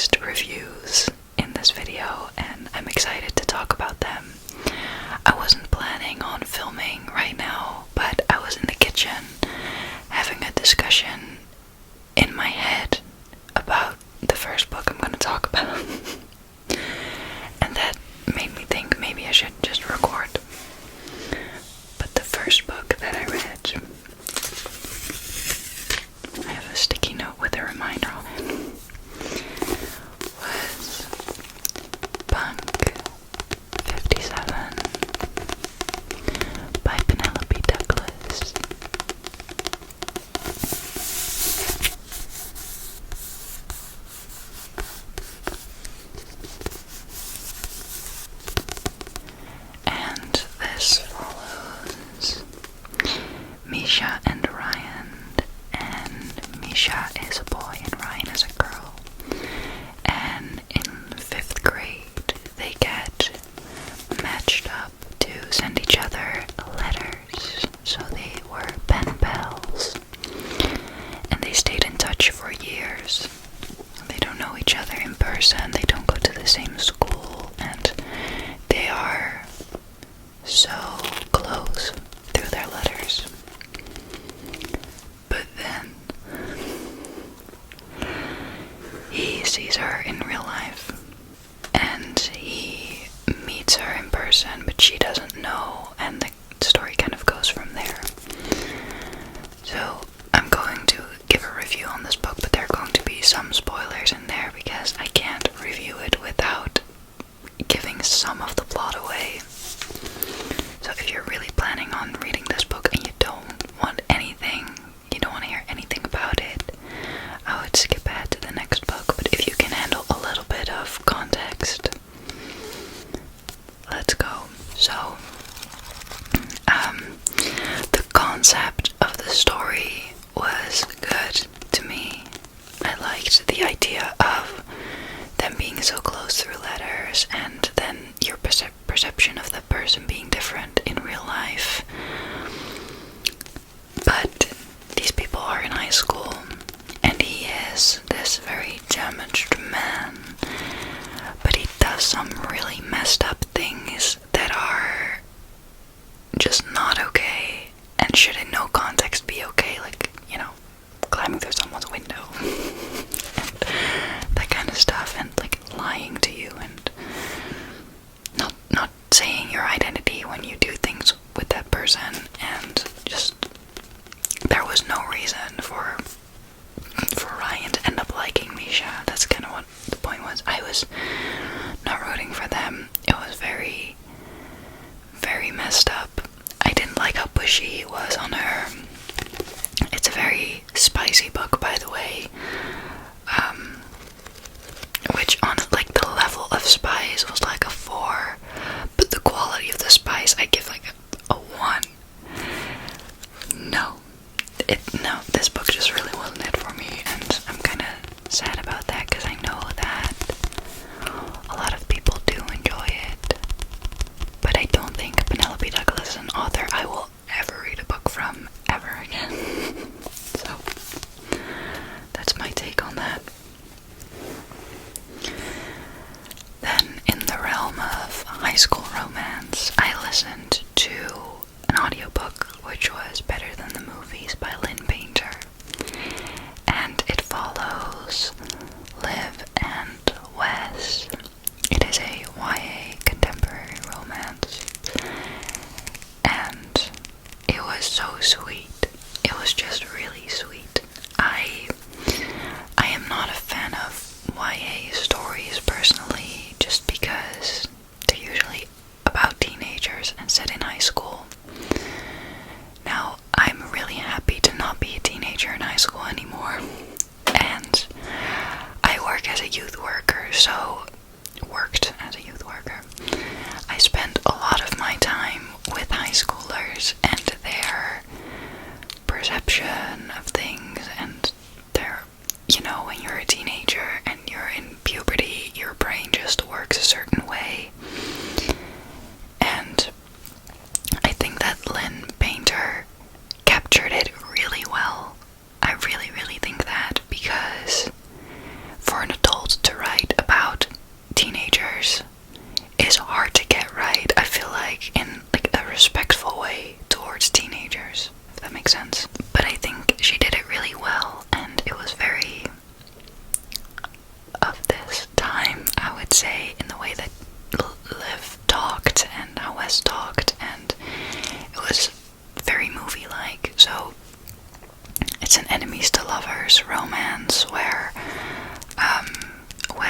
latest reviews in this video, and I'm excited to talk about them. I wasn't planning on filming right now, but I was in the kitchen having a discussion in my head about the first book I'm going to talk about. And that made me think maybe I should just record. But the first book that I read, I have a sticky note with a reminder on it, was Punk 57 by Penelope Douglas. And this follows Misha and Ryan, and Misha is a boy and Ryan is a girl. And in 5th grade, they get matched up to send each other letters. So they were pen pals, and they stayed in touch for years. They don't know each other in person, they don't go to the same school, and they are so close through their letters. But then he sees her in real life, and he meets her in person, but she doesn't know, and the story kind of goes from there. So I'm going to give a review on this book, but there are going to be some spoilers in there because I can't review it without giving some of the plot away. So if you're really planning on reading this book and you don't want to hear anything about it, I would skip ahead to the next book. But if you can handle a little bit of context, let's go. So, the concept of the story was good to me. I liked the idea of them being so close through letters, and then your perception of the person being different in real life. But these people are in high school, and he is this very damaged man, but he does some really messed up things that are just not okay, and should in no context be okay, like, climbing through someone's window, and that kind of stuff, and like lying to you, and not saying your identity when you do things with that person, and just there was no reason for Ryan to end up liking Misha. That's kind of what the point was. I was not rooting for them. It was very, very messed up. I didn't like how pushy he was on her. It's a very spicy book, by the way, which on like the level of spice was like a 4, but the quality of the spice I give like a 1. No, this book just really wasn't it for me, and I'm kind of sad about that because I know that a lot of people do enjoy it, but I don't think Penelope Douglas is an author I will ever read a book from ever again. So that's my take on that. Then, in the realm of high school romance, I listened to an audiobook which was Better Than the Movies by Lynn, and it follows Liv and Wes. It is a YA contemporary romance, and it was so sweet. It was just really sweet. I am not a fan of YA stories personally, just because they're usually about teenagers and set in high school. Now, I'm really happy to not be a teenager in high school anymore, and I work as a youth worker, I spent a lot of my time with high schoolers and their perception of things, and their, when you're a teenager and you're in puberty, your brain just works a certain way, and I think that Lynn Painter captured it really well. I really, really think that, because for an adult to write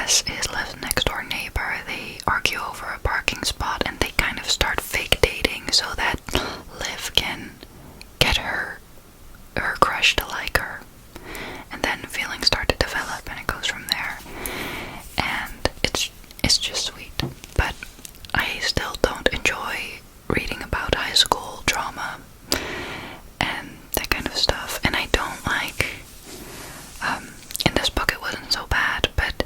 guess his next door neighbor, they argue over a parking spot and they kind of start fake dating so that Liv can get her crush to like her. And then feelings start to develop and it goes from there. And it's just sweet. But I still don't enjoy reading about high school drama and that kind of stuff. And I don't like, in this book it wasn't so bad, but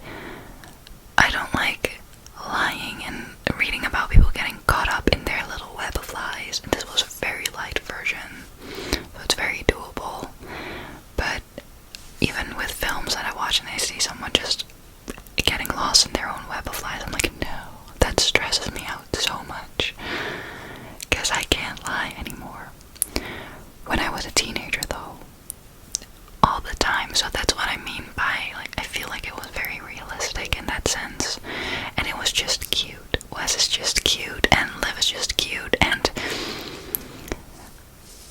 I don't like lying and reading about people getting caught up in their little web of lies. And this was a very light version, so it's very doable. But even with films that I watch and I see someone just getting lost in their own web of lies, I'm like, no, that stresses me out so much, because I can't lie anymore. When I was a teenager though, all the time, so that's what I mean by, like, I feel like it was very realistic in that sense, and it was just cute. Wes is just cute, and Liv is just cute, and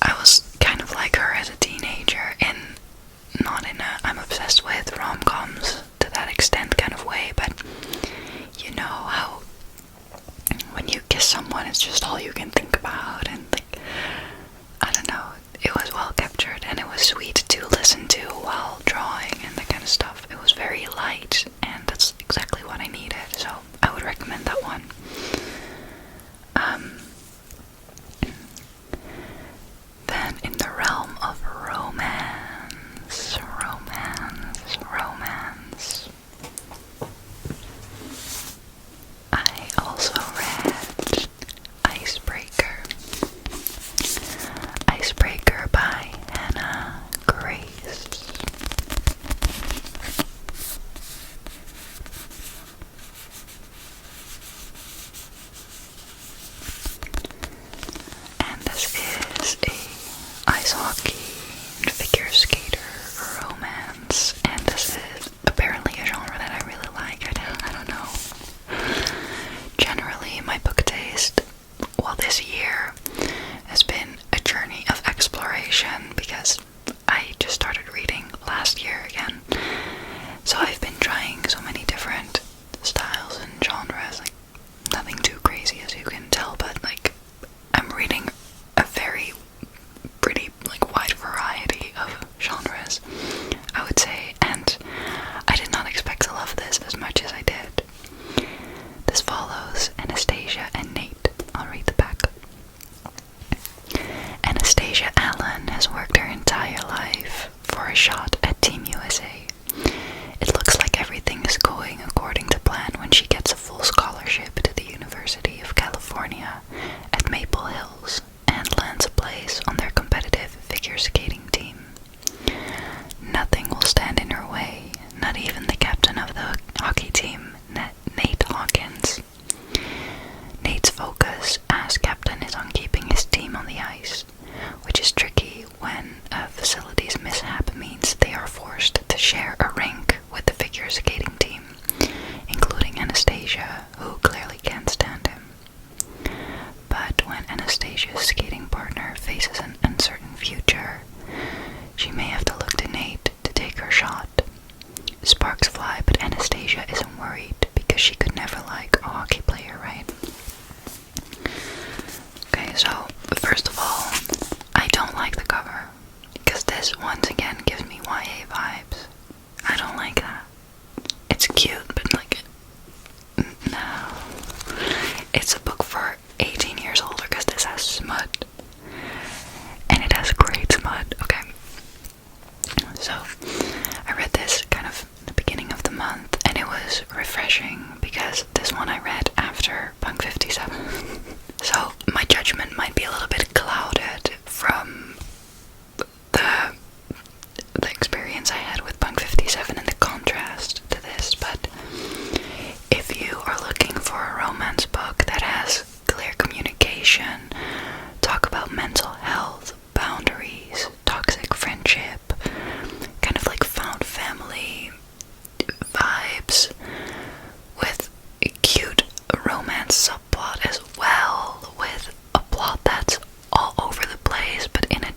I was kind of like her as a teenager, and not in a I'm obsessed with rom-coms to that extent kind of way, but you know how when you kiss someone it's just all you can think about, and like, I don't know, it was well captured and it was sweet to listen to while drawing and that kind of stuff. It was very light and that's exactly what I needed, so I would recommend that one. Then in the realm of romance, I also read Icebreaker by Hannah Grace. And this is a ice hockey and figure skater romance, and this is apparently a genre that I really like. I don't know. Generally, my book taste, well, this year has been a journey of exploration because I just started reading last year again. So I've been trying so many different styles and genres, like nothing too crazy as you can tell, but like I'm reading a very pretty like wide variety of genres, I would say, and I did not expect to love this as much as I did. This follows Anastasia and Nate. I'll read the back. Anastasia Allen has worked her entire life for a shot at Team USA. It looks like everything is going according to plan when she gets a full scholarship to the University of California at Maple Hills and lands a place on their competitive figure skating team. Nothing will stand in her way, not even the captain of the hockey team, Nate Hawkins. Nate's focus as captain is on keeping his team on the ice, which is tricky when a facilities mishap means they are forced to share a rink with the figure skating team, including Anastasia, who clearly can't stand him. But when Anastasia's skating partner faces an uncertain future, she may have to look to Nate to take her shot. Sparks fly, but Anastasia isn't worried because she could never like a hockey player, right? Okay, so first of all, I don't like the cover because this once again gives me YA vibes. I don't like that. It's cute, but like, no. It's a book for 18 years older because this has smut. And it has great smut. Okay. So, I read this kind of the beginning of the month, and it was refreshing because this one I read after Punk 57. So, my judgment might be a little bit clouded from the experience I had with Punk 57 and the contrast to this, but if you are looking for a romance book that has clear communication, talk about mental health, boundaries, toxic friendship, kind of like found family vibes, with a cute romance subplot as well, with a plot that's all over the place, but in a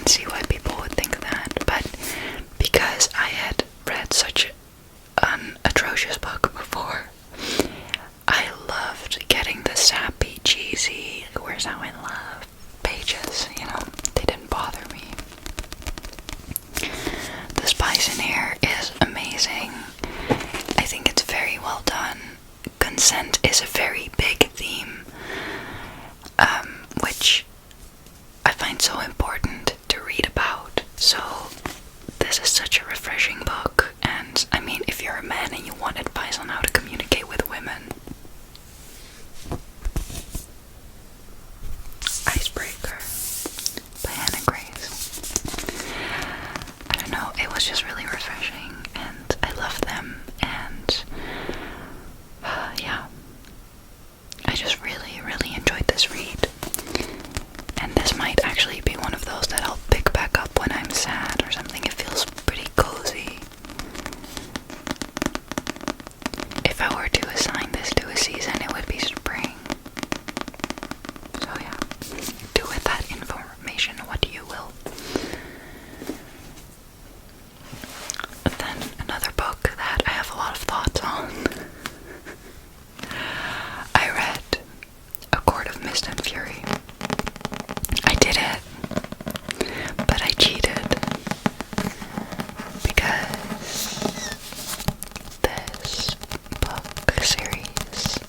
see why people would think that, but because I had read such an atrocious book before, I loved getting the sappy, cheesy, where's how I love pages, you know, they didn't bother me. The spice in here is amazing. I think it's very well done. Consent is a very big theme, which I find so important to read about. So this is such a refreshing book, and I mean, if you're a man and you want advice on how to communicate with women, Icebreaker by Hannah Grace. I don't know, it was just really refreshing, and I love them, and yeah, I just really, really enjoyed this read. And this might actually be one of those that I'll pick back up when I'm sad or something. It feels pretty cozy. If I were to assign this to a season, it would be spring. So yeah, do with that information what you will. But then another book that I have a lot of thoughts on. I read A Court of Mist and Fury. I did it, but I cheated because this book series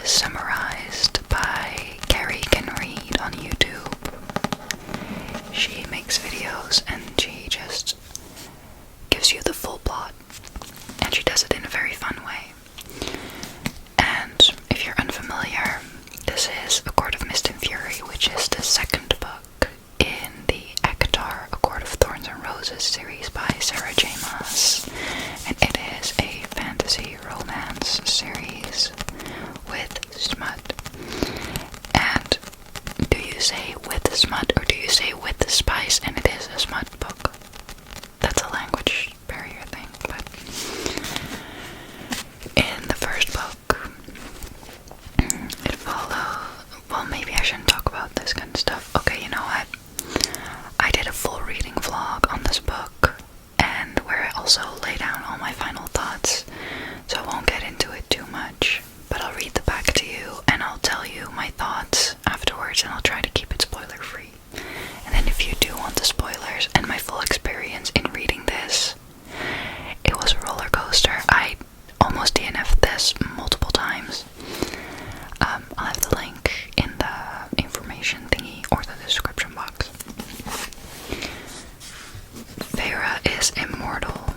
is summarized by Carrie Can Read on YouTube. She makes videos and she just gives you the full plot, and she does it in a very fun way. And if you're unfamiliar, this is A Court of Mist and Fury, which is the second book in the A Court of Thorns and Roses series by Sarah J. Maas, and it is a fantasy romance series with smut. And do you say with smut or do you say with the spice? And it is a smut book. That's a language barrier thing, but in the first book, it follows. Well, maybe I shouldn't talk about this kind of stuff. Okay, you know what? I did a full reading vlog on this book, and where I also lay down all my final thoughts, so I won't get into it too much, but I'll read the back to you, and I'll tell you my thoughts afterwards, and I'll try to keep it spoiler free. And then if you do want the spoilers and my full experience in reading this, it was a roller coaster. I almost DNF'd this multiple times. I'll have the link in the information thingy or the description box. Feyre is immortal.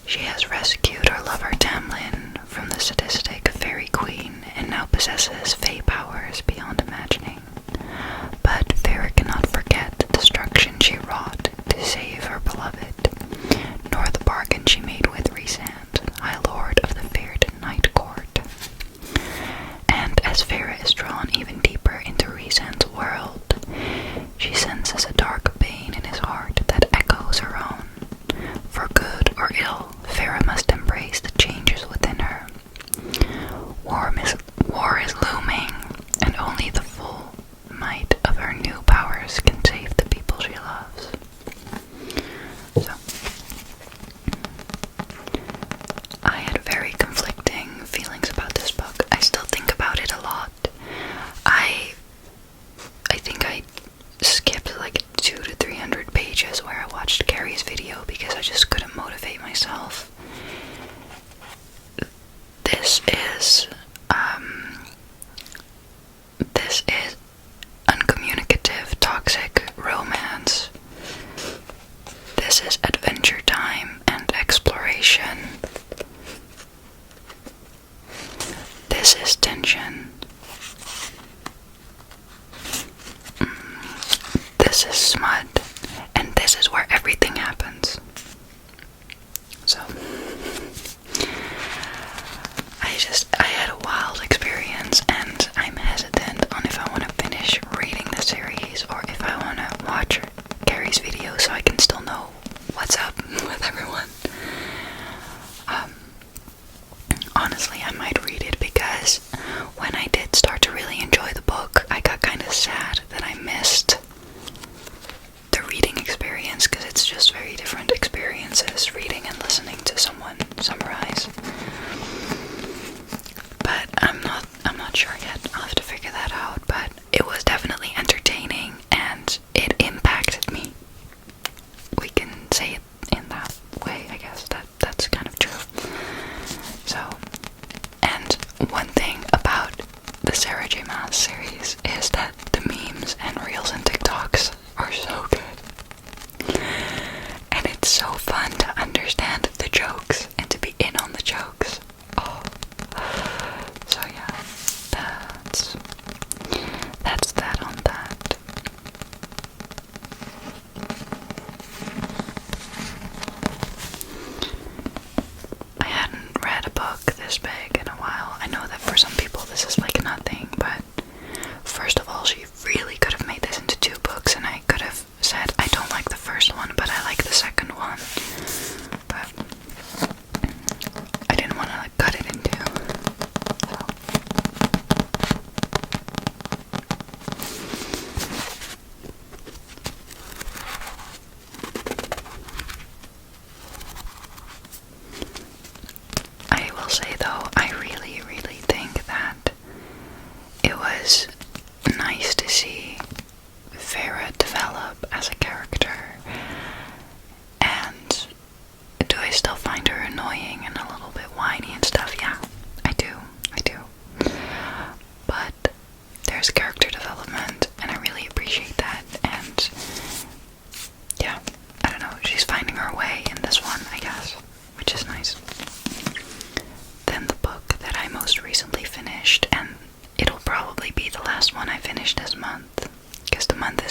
She has rescued her lover Tamlin from the sadistic fairy queen and now possesses fey powers beyond imagining. But Feyre cannot forget the destruction she wrought to save her beloved, nor the bargain she made with Rhysand, High Lord of the Feared Night Court. And as Feyre is drawn even deeper into Rhysand's world, she senses a dark pain in his heart that echoes her own. For good or ill, Feyre must embrace the changes within her. War is looming, and only the full might of her new powers can save the people she loves. So, I had very conflicting feelings about this book. I still think about it a lot. I think I skipped like 200 to 300 pages where I watched Carrie's video because I just couldn't motivate myself. This is uncommunicative, toxic romance. This is adventure time and exploration. This is tension. This is smut. And this is where everything happens. So, I had a wild experience, and I'm hesitant on if I want to finish reading the series or if I want to watch Carrie's video so I can still know what's up with everyone. Honestly, I might read it because when I did start to really enjoy the book, I got kind of sad that I missed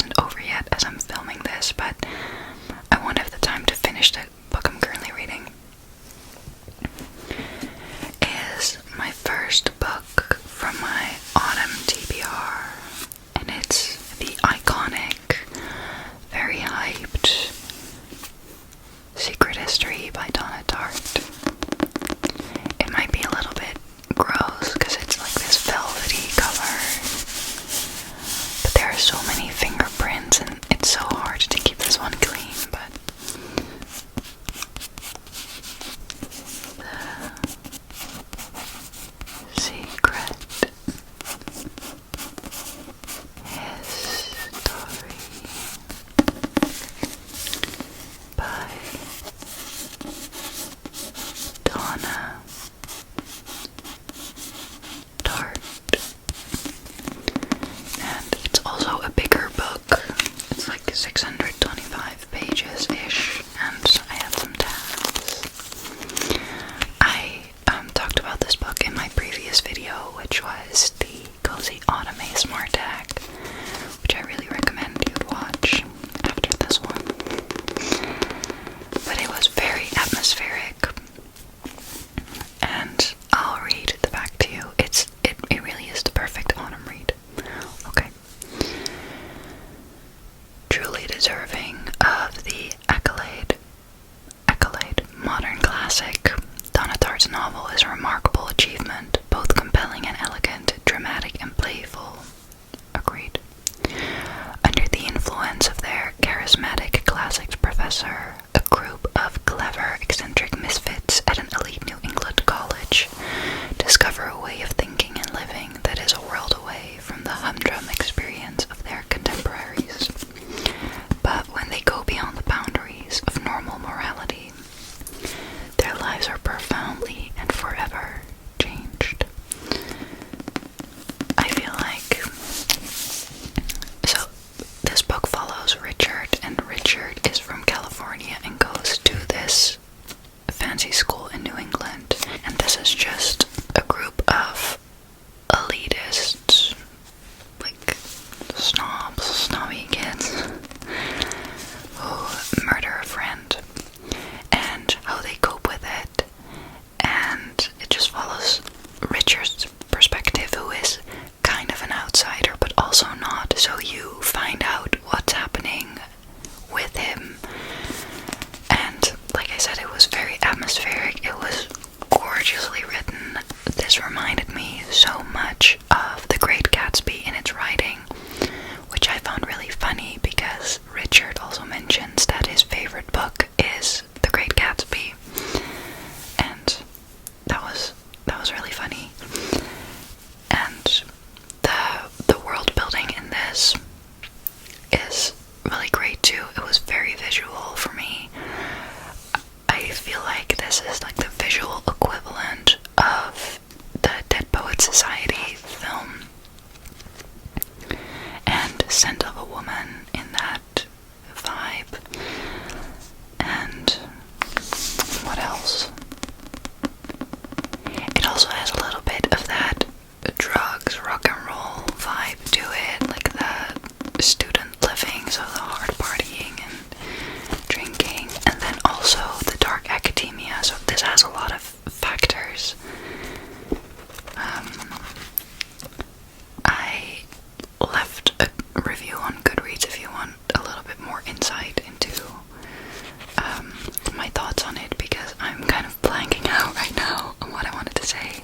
isn't over yet as I'm filming this, but I won't have the time to finish the book I'm currently reading, is my first book from my autumn TBR, and it's the iconic, very hyped Secret History by Donna Tartt. It might be a little bit gross because it's like this velvety color, but there are so many fingerprints and it's so hard to keep this one clean, but the Secret History by Donna Tartt. And it's also a bigger book. It's like 625 pages-ish, and I have some tabs. I talked about this book in my previous video, which was the Cozy Autumn ASMR tag, which I really recommend you watch after this one. But it was very atmospheric, and I'll read the back to you. It really is the perfect autumn read. Okay. Truly deserving of the accolade, modern classic, Donna Tartt's novel is a remarkable achievement, both compelling and elegant, dramatic and playful. Agreed. Under the influence of their charismatic classics professor, a group of clever, eccentric misfits at an elite New England college discover a way of thinking and living that is a world away from the humdrum experience of their contemporaries. But when they go beyond the boundaries of normal morality, their lives are profoundly and forever changed. I feel like, so this book follows Richard, and Richard is from California and goes to this fancy school in New England, and this is just a group of elitist, like snobby kids who murder a friend, and how they cope with it. And it just follows Richard's perspective, who is kind of an outsider but also not, so you find out what's happening with him. And like I said, it was very atmospheric, it was gorgeously written. This reminded me so much of The Great Gatsby in its writing, which I found really funny because Richard also mentions that his favorite book is The Great Gatsby, and that was really funny. And the world building in this is really great too. It was very visual for me. I feel like this is like the visual equivalent of the Dead Poets Society film and Scent of a Woman in that vibe. And what else? It also has a little bit of that drugs, rock and roll vibe to it, like the student living, so the hard partying and drinking, and then also the dark academia, so this has a lot of factors. I left a review on Goodreads if you want a little bit more insight into my thoughts on it, because I'm kind of blanking out right now on what I wanted to say.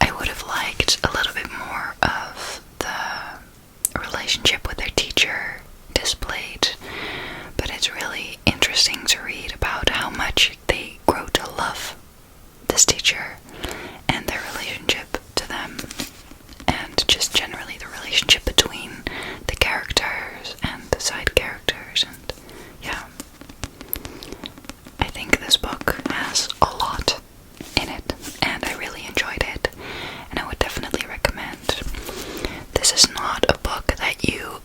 I would have liked a little bit more of the relationship with their teacher displayed, but it's really interesting to read about how much they grow to love this teacher and their relationship to them, and just generally the relationship between the characters and the side characters. And yeah, I think this book has a lot in it, and I really enjoyed it, and I would definitely recommend. This is not a book that you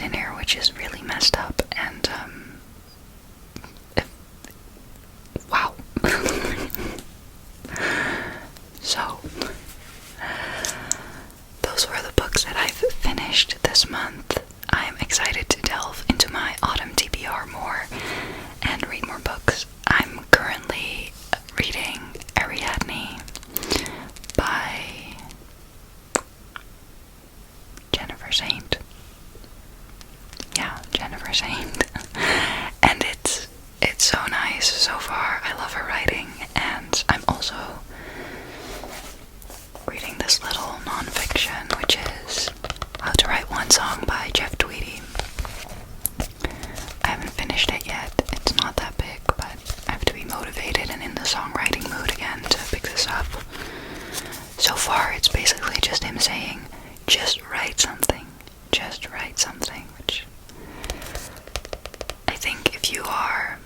in here which is really messed up, and wow. So those were the books that I've finished this month. I'm excited to delve into my autumn TBR more and read more books. I'm currently reading Ariadne by Jennifer Saint. Yeah, Jennifer Saint. And it's so nice so far. I love her writing, and I'm also reading this little non-fiction, which is How to Write One Song by Jeff Tweedy. I haven't finished it yet. It's not that big, but I have to be motivated and in the songwriting mood again to pick this up. So far, it's basically just him saying, just write something. Just write something, which I think if you are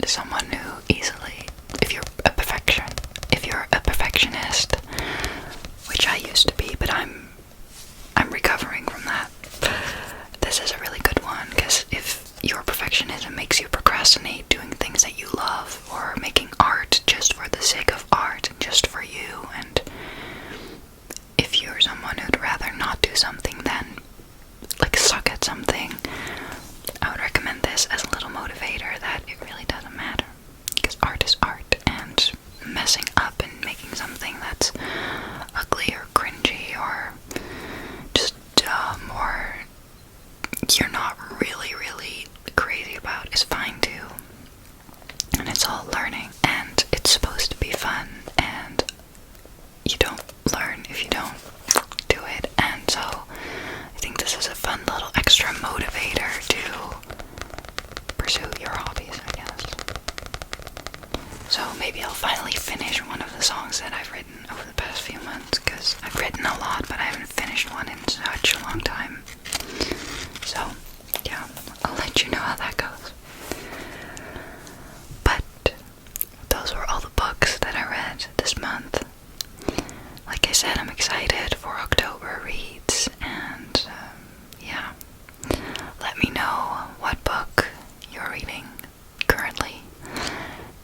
someone who easily, if you're a perfectionist, which I used to be, but I'm recovering from that. This is a really good one, because if your perfectionism makes you procrastinate doing things that you love, or making art just for the sake of art, just for you, and if you're someone who'd rather not do something than like suck at something, I would recommend this as a little motivator that it really doesn't matter, because art is art, and messing up and making something that's ugly or cringy or just dumb or you're not really crazy about is fine too. And it's all learning, and it's supposed to be fun, and you don't learn if you don't do it. And so I think this is a fun little extra motivator to pursue your hobbies, I guess. So maybe I'll finally finish one of the songs that I've written over the past few months, because I've written a lot, but I haven't finished one in such a long time. So, yeah, I'll let you know how that goes. But those were all the books that I read this month. Like I said, I'm excited for October reads, and yeah, let me know what book you're reading currently,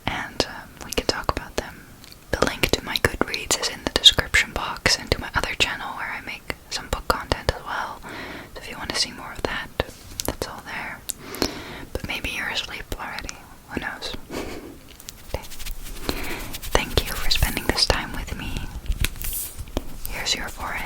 and we can talk about them. The link to my Goodreads is in the description box, and to my other channel where I make some book content as well. So if you want to see more of that, that's all there. But maybe you're asleep already. Who knows? Okay. Thank you for spending this time with me. Here's your forehead.